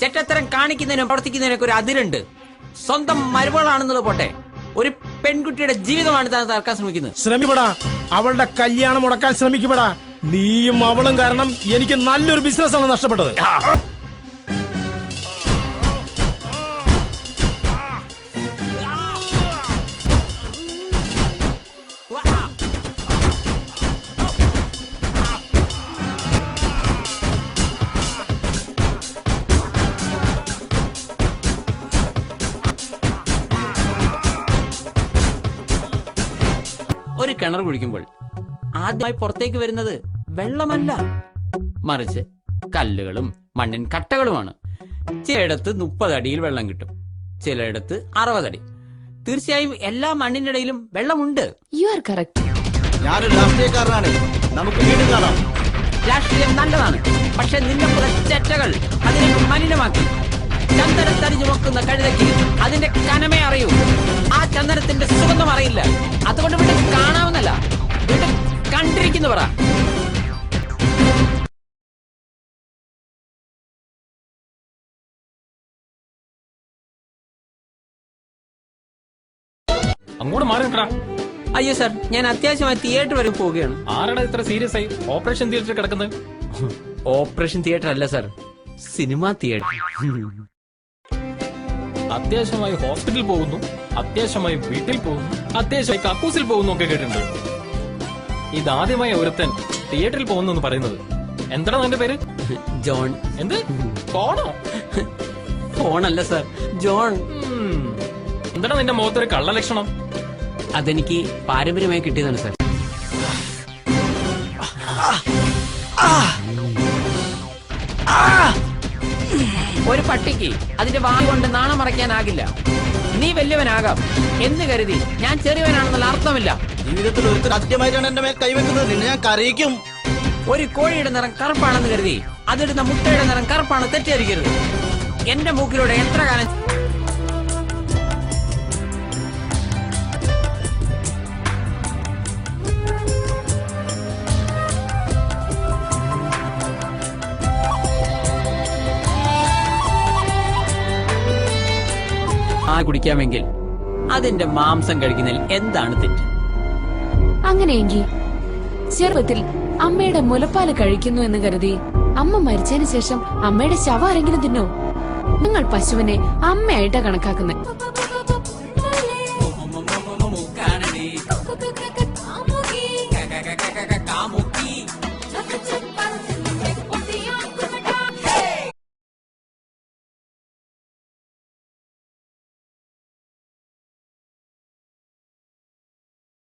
ചെറ്റത്തരം കാണിക്കുന്നതിനും പ്രവർത്തിക്കുന്നതിനൊക്കെ ഒരു അതിരുണ്ട്. സ്വന്തം മരുമകളാണെന്നുള്ളത് പോട്ടെ, ഒരു പെൺകുട്ടിയുടെ ജീവിതമാണ് താൻ തകർക്കാൻ ശ്രമിക്കുന്നത്. ശ്രമിക്കപ്പെടാ, അവളുടെ കല്യാണം മുടക്കാൻ ശ്രമിക്കപ്പെടാ. നീയും അവളും കാരണം എനിക്ക് നല്ലൊരു ബിസിനസ്സാണ് നഷ്ടപ്പെട്ടത്. ഒരു കിണർ കുഴിക്കുമ്പോൾ ആദ്യമായി പുറത്തേക്ക് വരുന്നത് വെള്ളമല്ല, മറിച്ച് കല്ലുകളും മണ്ണിൻ കട്ടകളുമാണ്. ചിലയിടത്ത് 30 അടിയിൽ വെള്ളം കിട്ടും, ചിലയിടത്ത് 60 അടി. തീർച്ചയായും എല്ലാ മണ്ണിനിടയിലും വെള്ളമുണ്ട്. You are correct. ഞാനൊരു രാഷ്ട്രീയക്കാരനാണ്, നമുക്ക് വീണ്ടും കാണാം. രാഷ്ട്രീയം നല്ലതാണ്, പക്ഷെ നിന്നെ പോലെ ചെറ്റകൾ അതിനെ മലിനമാക്കി. ചന്ദനത്തരിഞ്ഞു വെക്കുന്ന കഴുതയ്ക്ക് അതിന്റെ കനമേ അറിയൂ, ആ ചന്ദനത്തിന്റെ സുഗന്ധം അറിയില്ല. അതുകൊണ്ട് വീട്ടിൽ കാണാവുന്നല്ല, വീട്ടിൽ കണ്ടിരിക്കുന്നു പറ. അങ്ങോട്ട് മാറി നിൽക്കടാ. അയ്യോ സാർ, ഞാൻ അത്യാവശ്യമായി തിയേറ്റർ വരെ പോവുകയാണ്. ആരാടാ ഇത്ര സീരിയസ് ആയി ഓപ്പറേഷൻ തിയേറ്ററിൽ കിടക്കുന്നത്? ഓപ്പറേഷൻ തിയേറ്റർ അല്ല സാർ, സിനിമാ തിയേറ്റർ. അത്യാവശ്യമായി ഹോസ്പിറ്റലിൽ പോകുന്നു, അത്യാവശ്യമായി വീട്ടിൽ പോകുന്നു, അത്യാവശ്യമായി കക്കൂസിൽ പോകുന്നു ഒക്കെ കേട്ടിട്ടുണ്ട്. ഇതാദ്യമായി ഒരുത്തൻ തിയേറ്ററിൽ പോകുന്നു എന്ന് പറയുന്നത്. എന്താണ് നിന്റെ പേര്? ജോൺ. എന്ത് ഫോണോ? ഫോണല്ല സാർ, ജോൺ. എന്താണ് നിന്റെ മുഖത്തൊരു കള്ള ലക്ഷണം? അതെനിക്ക് പാരമ്പര്യമായി കിട്ടിയതാണ് സാർ. ഒരു പട്ടിക്ക് അതിന്റെ വായ കൊണ്ട് നാണം മറയ്ക്കാനാകില്ല. നീ വലിയവനാകാം എന്ന് കരുതി ഞാൻ ചെറിയവനാണെന്നുള്ള അർത്ഥമില്ല. ജീവിതത്തിൽ ഒരുത്തർ ആദ്യമായിട്ടാണ് എന്റെ മേൽ കൈവെക്കുന്നത്. നിന്നെ ഞാൻ കരയിക്കും. ഒരു കോഴിയുടെ നിറം കറുപ്പാണെന്ന് കരുതി അതിടുന്ന മുട്ടയുടെ നിറം കറുപ്പാണ് തെറ്റിദ്ധരിക്കരുത്. എന്റെ മൂക്കിലൂടെ എത്ര കാലം കുടിക്കാമെങ്കിൽ അതിന്റെ മാംസം കഴിക്കുന്നതിൽ എന്താണ് തെറ്റ്? അങ്ങനെയെങ്കിൽ ചെറുപ്പത്തിൽ അമ്മയുടെ മുലപ്പാല് കഴിക്കുന്നു എന്ന് കരുതി അമ്മ മരിച്ചതിന് ശേഷം അമ്മയുടെ ശവം ആരെങ്കിലും തിന്നോ? നിങ്ങൾ പശുവിനെ അമ്മയായിട്ടാ കണക്കാക്കുന്നത്.